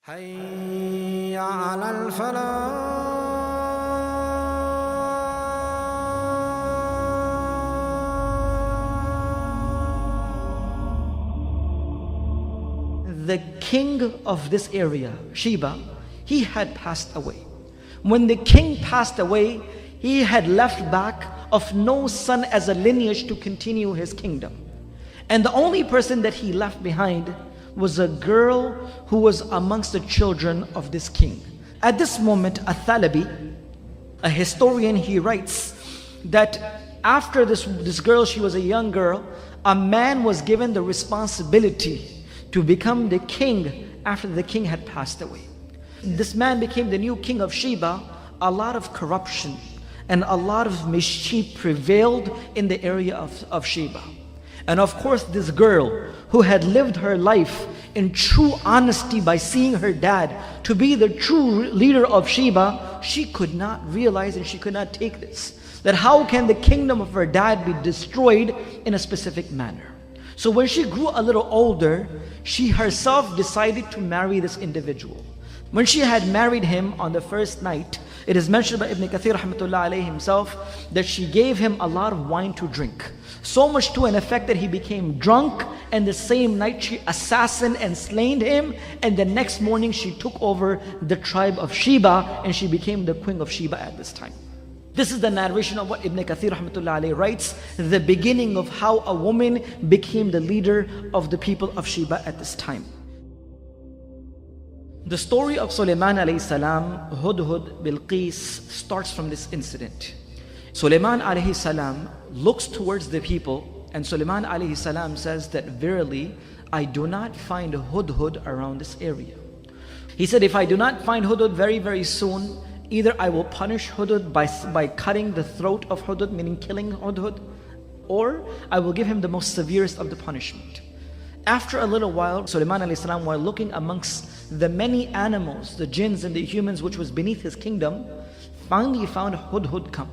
حي على الفلاح. The king of this area, Sheba, he had passed away. When the king passed away, he had left back of no son as a lineage to continue his kingdom. And the only person that he left behind was a girl who was amongst the children of this king. At this moment, Athalabi, a historian, he writes that after this girl, she was a young girl, a man was given the responsibility to become the king after the king had passed away. This man became the new king of Sheba. A lot of corruption and a lot of mischief prevailed in the area of Sheba. And of course, this girl who had lived her life in true honesty by seeing her dad to be the true leader of Sheba, she could not realize and she could not take this. That how can the kingdom of her dad be destroyed in a specific manner? So when she grew a little older, she herself decided to marry this individual. When she had married him on the first night, it is mentioned by Ibn Kathir rahmatullah alayhi himself that she gave him a lot of wine to drink. So much to an effect that he became drunk, and the same night she assassinated and slain him, and the next morning she took over the tribe of Sheba and she became the queen of Sheba at this time. This is the narration of what Ibn Kathir rahmatullah alayhi writes, the beginning of how a woman became the leader of the people of Sheba at this time. The story of Sulaiman alayhi salam, Hudhud, Bilqis starts from this incident. Sulaiman alayhi salam looks towards the people, and Sulaiman alayhi salam says that verily I do not find Hudhud around this area. He said, if I do not find Hudhud very, very soon, either I will punish Hudhud by cutting the throat of Hudhud, meaning killing Hudhud, or I will give him the most severest of the punishment. After a little while, Sulaiman alayhi salam, while looking amongst the many animals, the jinns and the humans which was beneath his kingdom, finally found Hudhud come.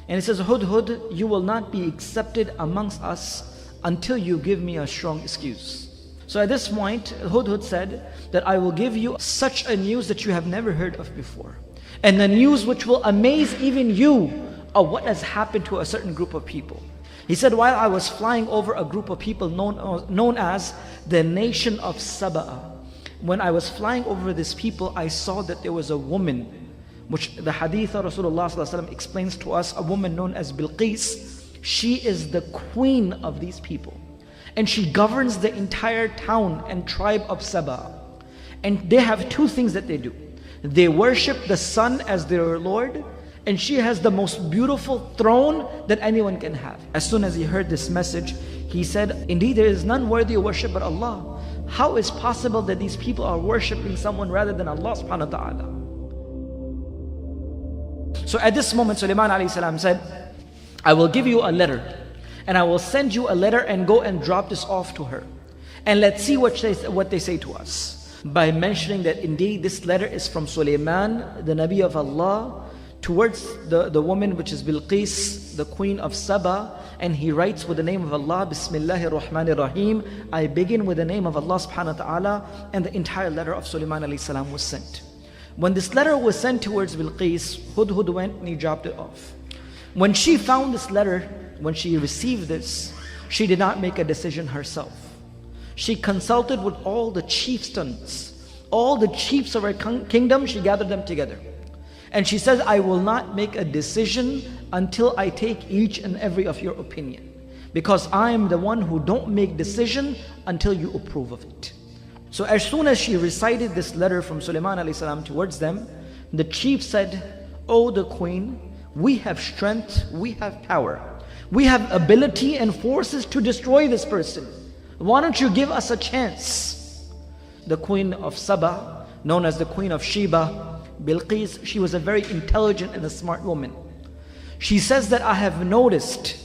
And he says, Hudhud, you will not be accepted amongst us until you give me a strong excuse. So at this point, Hudhud said that I will give you such a news that you have never heard of before. And the news which will amaze even you of what has happened to a certain group of people. He said, while I was flying over a group of people known as the nation of Sheba, when I was flying over this people, I saw that there was a woman, which the hadith of Rasulullah explains to us, a woman known as Bilqis. She is the queen of these people. And she governs the entire town and tribe of Sheba. And they have two things that they do. They worship the sun as their Lord, and she has the most beautiful throne that anyone can have. As soon as he heard this message, he said, indeed there is none worthy of worship but Allah. How is possible that these people are worshipping someone rather than Allah subhanahu wa ta'ala? So at this moment, Sulaiman alayhi salam said, I will give you a letter, and I will send you a letter and go and drop this off to her. And let's see what they say to us. By mentioning that indeed this letter is from Sulaiman, the Nabi of Allah, towards the woman which is Bilqis, the queen of Sheba, and he writes with the name of Allah, Bismillahir Rahmanir Rahim. I begin with the name of Allah subhanahu wa ta'ala, and the entire letter of Sulaiman alayhi salam was sent. When this letter was sent towards Bilqis, Hudhud went and he dropped it off. When she found this letter, when she received this, she did not make a decision herself. She consulted with all the chieftains, all the chiefs of her kingdom, she gathered them together. And she says, I will not make a decision until I take each and every of your opinion. Because I am the one who don't make decision until you approve of it. So as soon as she recited this letter from Sulaiman alayhi salam towards them, the chief said, O the queen, we have strength, we have power. We have ability and forces to destroy this person. Why don't you give us a chance? The queen of Sheba, known as the queen of Sheba, Bilqis, she was a very intelligent and a smart woman. She says that I have noticed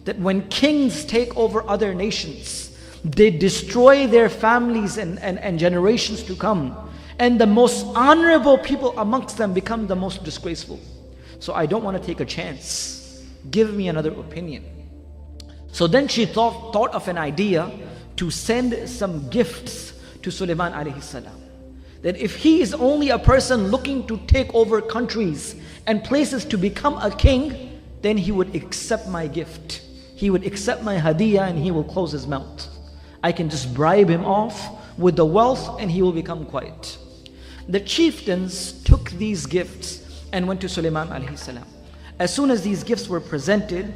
that when kings take over other nations, they destroy their families and generations to come. And the most honorable people amongst them become the most disgraceful. So I don't want to take a chance. Give me another opinion. So then she thought of an idea to send some gifts to Sulaiman alayhi salam. that if he is only a person looking to take over countries and places to become a king, then he would accept my gift. He would accept my hadiyah and he will close his mouth. I can just bribe him off with the wealth and he will become quiet. The chieftains took these gifts and went to Sulaiman alayhi salam. As soon as these gifts were presented,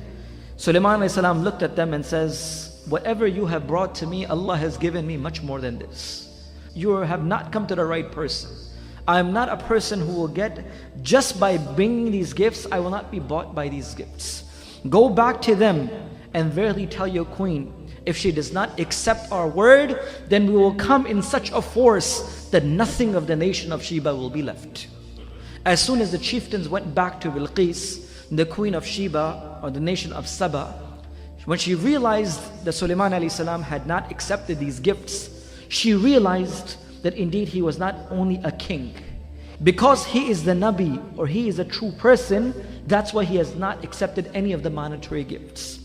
Sulaiman alayhi salam looked at them and says, whatever you have brought to me, Allah has given me much more than this. You have not come to the right person. I am not a person who will get, just by bringing these gifts, I will not be bought by these gifts. Go back to them and verily tell your queen, if she does not accept our word, then we will come in such a force that nothing of the nation of Sheba will be left. As soon as the chieftains went back to Bilqis, the queen of Sheba, or the nation of Saba, when she realized that Sulaiman alayhi salam had not accepted these gifts, she realized that indeed he was not only a king. Because he is the Nabi, or he is a true person, that's why he has not accepted any of the monetary gifts.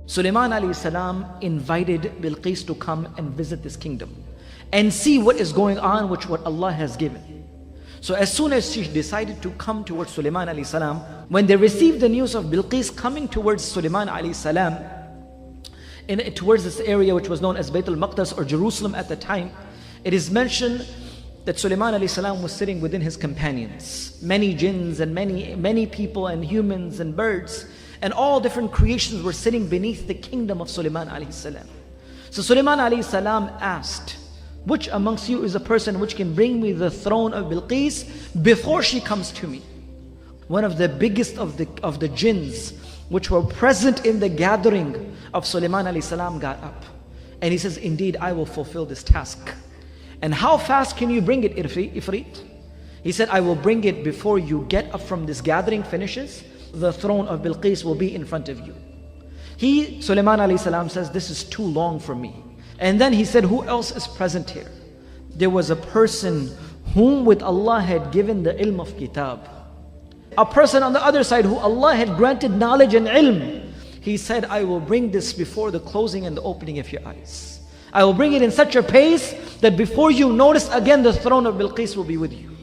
Sulaiman alayhi salam invited Bilqis to come and visit this kingdom and see what is going on, which what Allah has given. So as soon as she decided to come towards Sulaiman alayhi salam, when they received the news of Bilqis coming towards Sulaiman alayhi salam, towards this area which was known as Bayt al-Maqdis or Jerusalem at the time, it is mentioned that Sulaiman alayhi salam was sitting within his companions. Many jinns and many people and humans and birds and all different creations were sitting beneath the kingdom of Sulaiman alayhi salam. So Sulaiman alayhi salam asked, which amongst you is a person which can bring me the throne of Bilqis before she comes to me? One of the biggest of the jinns which were present in the gathering of Sulaiman alayhi salam got up. And he says, indeed, I will fulfill this task. And how fast can you bring it, Ifrit? He said, I will bring it before you get up from this gathering finishes. The throne of Bilqis will be in front of you. Sulaiman alayhi salam says, this is too long for me. And then he said, who else is present here? There was a person whom with Allah had given the ilm of kitab. A person on the other side who Allah had granted knowledge and ilm. He said, I will bring this before the closing and the opening of your eyes. I will bring it in such a pace that before you notice again, the throne of Bilqis will be with you.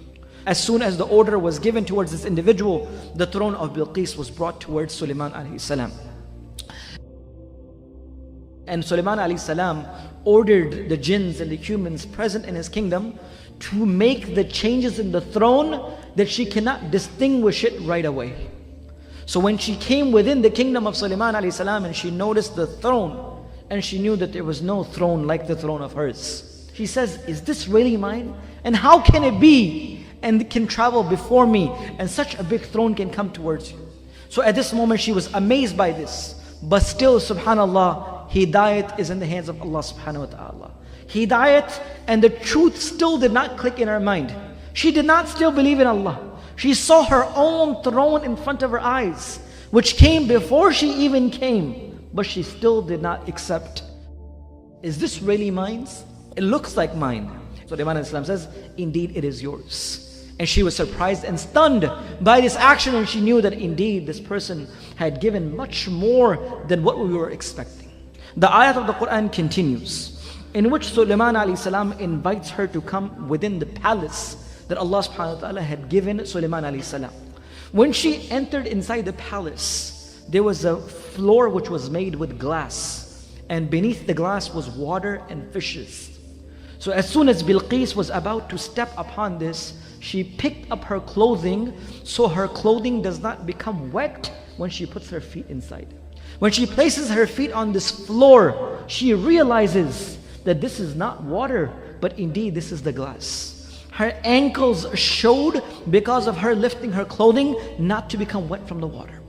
As soon as the order was given towards this individual, the throne of Bilqis was brought towards Sulaiman alayhi salam. And Sulaiman alayhi salam ordered the jinns and the humans present in his kingdom to make the changes in the throne that she cannot distinguish it right away. So when she came within the kingdom of Sulaiman alayhi salam and she noticed the throne and she knew that there was no throne like the throne of hers, she says, is this really mine? And how can it be and it can travel before me and such a big throne can come towards you? So at this moment she was amazed by this. But still, subhanallah, Hidayat is in the hands of Allah subhanahu wa ta'ala. Hidayat and the truth still did not click in her mind. She did not still believe in Allah. She saw her own throne in front of her eyes, which came before she even came, but she still did not accept. Is this really mine? It looks like mine. So Sulaiman says, indeed it is yours. And she was surprised and stunned by this action, and she knew that indeed this person had given much more than what we were expecting. The ayat of the Quran continues, in which Sulaiman alayhi salam invites her to come within the palace that Allah subhanahu wa ta'ala had given Sulaiman alayhi salam. When she entered inside the palace, there was a floor which was made with glass, and beneath the glass was water and fishes. So as soon as Bilqis was about to step upon this, she picked up her clothing so her clothing does not become wet when she puts her feet inside. When she places her feet on this floor, she realizes that this is not water, but indeed this is the glass. Her ankles showed because of her lifting her clothing not to become wet from the water.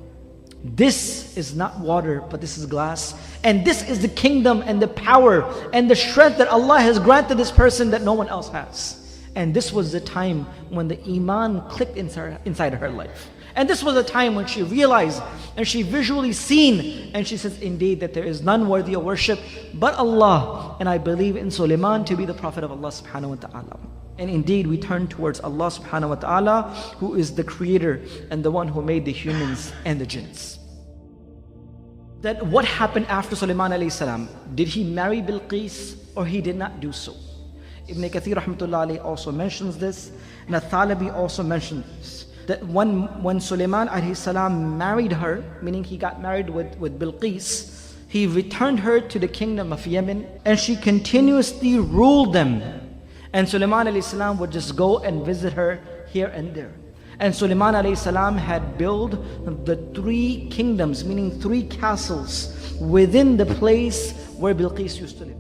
This is not water, but this is glass. And this is the kingdom and the power and the strength that Allah has granted this person that no one else has. And this was the time when the iman clicked inside her life. And this was a time when she realized and she visually seen, and she says, indeed that there is none worthy of worship but Allah, and I believe in Sulaiman to be the prophet of Allah subhanahu wa ta'ala. And indeed we turn towards Allah subhanahu wa ta'ala, who is the creator and the one who made the humans and the jinns. That what happened after Sulaiman alayhi salam? Did he marry Bilqis or he did not do so? Ibn Kathir rahmatullah alayhi also mentions this, and Al-Thalabi also mentions this. That when Sulaiman alayhi salam married her, meaning he got married with Bilqis, he returned her to the kingdom of Yemen, and she continuously ruled them. And Sulaiman alayhi salam would just go and visit her here and there. And Sulaiman alayhi salam had built the 3 kingdoms, meaning 3 castles within the place where Bilqis used to live.